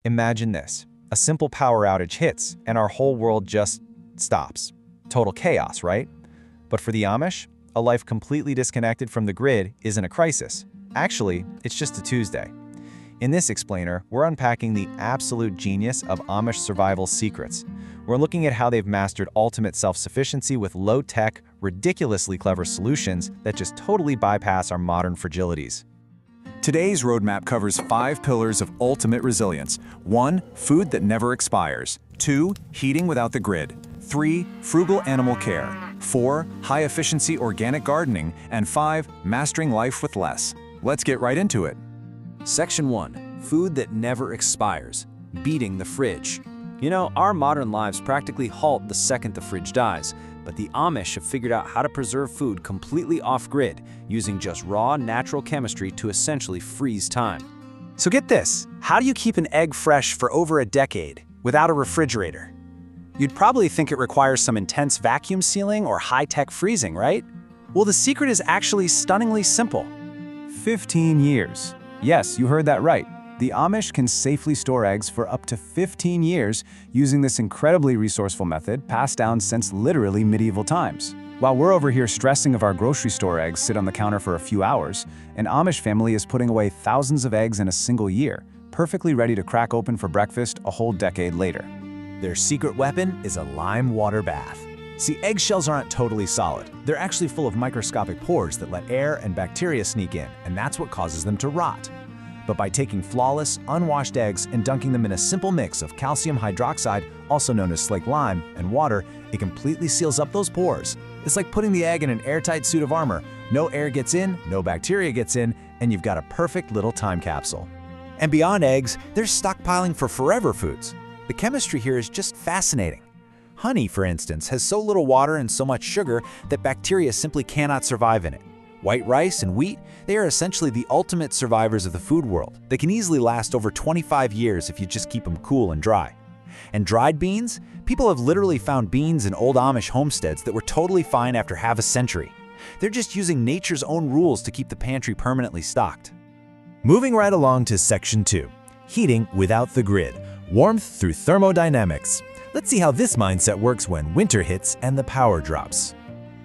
Imagine this. A simple power outage hits, and our whole world just stops. Total chaos, right? But for the Amish, a life completely disconnected from the grid isn't a crisis. Actually, it's just a Tuesday. In this explainer, we're unpacking the absolute genius of Amish survival secrets. We're looking at how they've mastered ultimate self-sufficiency with low-tech, ridiculously clever solutions that just totally bypass our modern fragilities. Today's roadmap covers 5 pillars of ultimate resilience. 1. Food that never expires. 2. Heating without the grid. 3. Frugal animal care. 4. High-efficiency organic gardening. And 5. Mastering life with less. Let's get right into it. Section 1. Food that never expires. Beating the fridge. You know, our modern lives practically halt the second the fridge dies, but the Amish have figured out how to preserve food completely off-grid, using just raw, natural chemistry to essentially freeze time. So get this, how do you keep an egg fresh for over a decade without a refrigerator? You'd probably think it requires some intense vacuum sealing or high-tech freezing, right? Well, the secret is actually stunningly simple. 15 years. Yes, you heard that right. The Amish can safely store eggs for up to 15 years using this incredibly resourceful method passed down since literally medieval times. While we're over here stressing if our grocery store eggs sit on the counter for a few hours, an Amish family is putting away thousands of eggs in a single year, perfectly ready to crack open for breakfast a whole decade later. Their secret weapon is a lime water bath. See, eggshells aren't totally solid. They're actually full of microscopic pores that let air and bacteria sneak in, and that's what causes them to rot. But by taking flawless, unwashed eggs and dunking them in a simple mix of calcium hydroxide, also known as slaked lime, and water, it completely seals up those pores. It's like putting the egg in an airtight suit of armor. No air gets in, no bacteria gets in, and you've got a perfect little time capsule. And beyond eggs, there's stockpiling for forever foods. The chemistry here is just fascinating. Honey, for instance, has so little water and so much sugar that bacteria simply cannot survive in it. White rice and wheat, they are essentially the ultimate survivors of the food world. They can easily last over 25 years if you just keep them cool and dry. And dried beans? People have literally found beans in old Amish homesteads that were totally fine after half a century. They're just using nature's own rules to keep the pantry permanently stocked. Moving right along to Section 2, Heating without the grid. Warmth through thermodynamics. Let's see how this mindset works when winter hits and the power drops.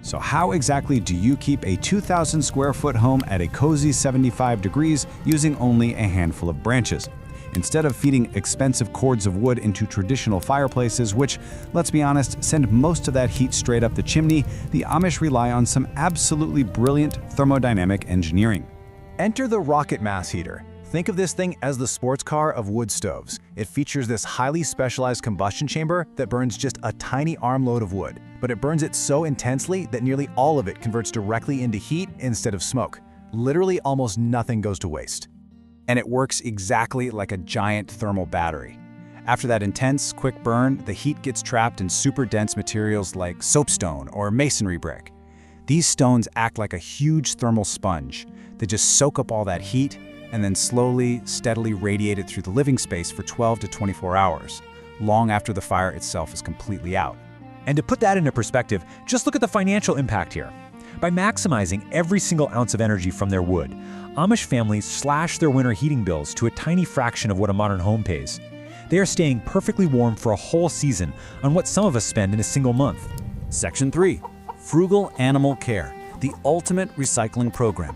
So how exactly do you keep a 2,000 square foot home at a cozy 75 degrees using only a handful of branches? Instead of feeding expensive cords of wood into traditional fireplaces, which, let's be honest, send most of that heat straight up the chimney, the Amish rely on some absolutely brilliant thermodynamic engineering. Enter the rocket mass heater. Think of this thing as the sports car of wood stoves. It features this highly specialized combustion chamber that burns just a tiny armload of wood, but it burns it so intensely that nearly all of it converts directly into heat instead of smoke. Literally almost nothing goes to waste. And it works exactly like a giant thermal battery. After that intense, quick burn, the heat gets trapped in super dense materials like soapstone or masonry brick. These stones act like a huge thermal sponge. They just soak up all that heat and then slowly, steadily radiate it through the living space for 12 to 24 hours, long after the fire itself is completely out. And to put that into perspective, just look at the financial impact here. By maximizing every single ounce of energy from their wood, Amish families slash their winter heating bills to a tiny fraction of what a modern home pays. They are staying perfectly warm for a whole season on what some of us spend in a single month. Section 3. Frugal animal care, the ultimate recycling program.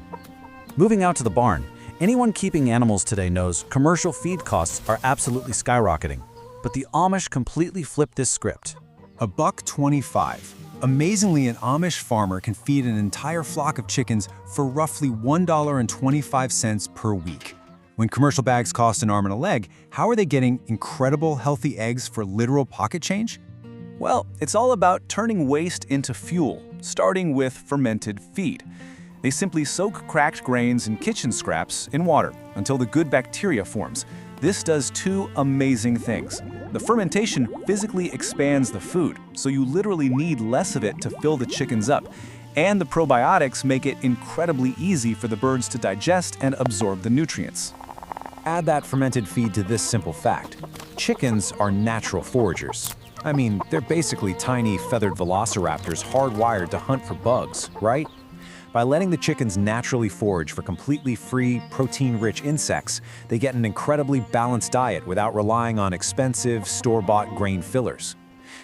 Moving out to the barn, anyone keeping animals today knows commercial feed costs are absolutely skyrocketing. But the Amish completely flipped this script. $1.25. Amazingly, an Amish farmer can feed an entire flock of chickens for roughly $1.25 per week. When commercial bags cost an arm and a leg, how are they getting incredible healthy eggs for literal pocket change? Well, it's all about turning waste into fuel, starting with fermented feed. They simply soak cracked grains and kitchen scraps in water until the good bacteria forms. This does 2 amazing things. The fermentation physically expands the food, so you literally need less of it to fill the chickens up. And the probiotics make it incredibly easy for the birds to digest and absorb the nutrients. Add that fermented feed to this simple fact. Chickens are natural foragers. I mean, they're basically tiny feathered velociraptors hardwired to hunt for bugs, right? By letting the chickens naturally forage for completely free, protein-rich insects, they get an incredibly balanced diet without relying on expensive, store-bought grain fillers.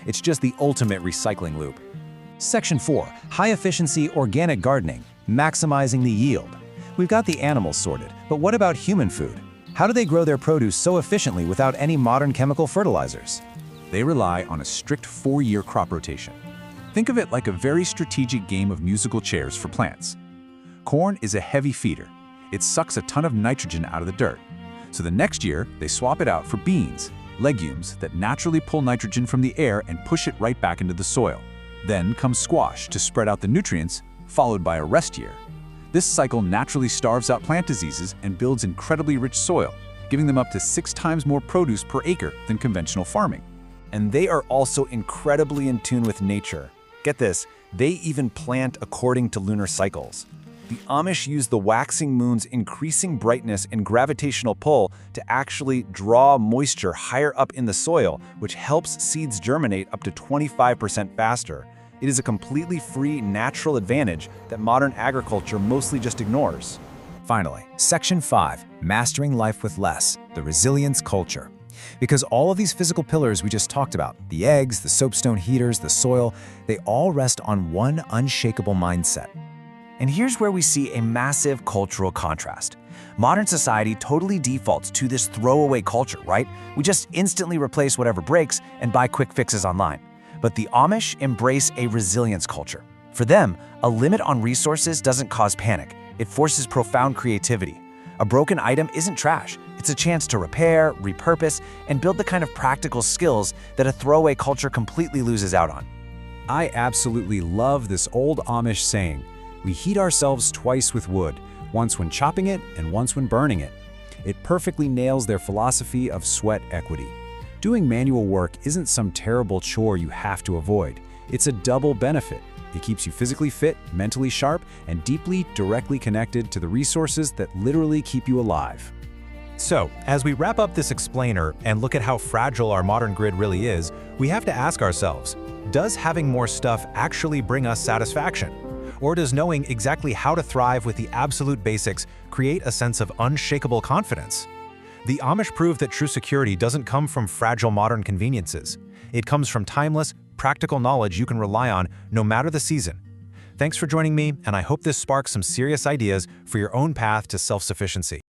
It's just the ultimate recycling loop. Section 4. High-efficiency organic gardening, maximizing the yield. We've got the animals sorted, but what about human food? How do they grow their produce so efficiently without any modern chemical fertilizers? They rely on a strict 4-year crop rotation. Think of it like a very strategic game of musical chairs for plants. Corn is a heavy feeder. It sucks a ton of nitrogen out of the dirt. So the next year, they swap it out for beans, legumes that naturally pull nitrogen from the air and push it right back into the soil. Then comes squash to spread out the nutrients, followed by a rest year. This cycle naturally starves out plant diseases and builds incredibly rich soil, giving them up to 6 times more produce per acre than conventional farming. And they are also incredibly in tune with nature. Get this, they even plant according to lunar cycles. The Amish use the waxing moon's increasing brightness and gravitational pull to actually draw moisture higher up in the soil, which helps seeds germinate up to 25% faster. It is a completely free natural advantage that modern agriculture mostly just ignores. Finally, Section 5, Mastering Life with Less, the Resilience Culture. Because all of these physical pillars we just talked about, the eggs, the soapstone heaters, the soil, they all rest on one unshakable mindset. And here's where we see a massive cultural contrast. Modern society totally defaults to this throwaway culture, right? We just instantly replace whatever breaks and buy quick fixes online. But the Amish embrace a resilience culture. For them, a limit on resources doesn't cause panic. It forces profound creativity. A broken item isn't trash. It's a chance to repair, repurpose, and build the kind of practical skills that a throwaway culture completely loses out on. I absolutely love this old Amish saying, "We heat ourselves twice with wood, once when chopping it and once when burning it." It perfectly nails their philosophy of sweat equity. Doing manual work isn't some terrible chore you have to avoid. It's a double benefit. It keeps you physically fit, mentally sharp, and deeply, directly connected to the resources that literally keep you alive. So, as we wrap up this explainer and look at how fragile our modern grid really is, we have to ask ourselves, does having more stuff actually bring us satisfaction? Or does knowing exactly how to thrive with the absolute basics create a sense of unshakable confidence? The Amish prove that true security doesn't come from fragile modern conveniences. It comes from timeless, practical knowledge you can rely on no matter the season. Thanks for joining me, and I hope this sparks some serious ideas for your own path to self-sufficiency.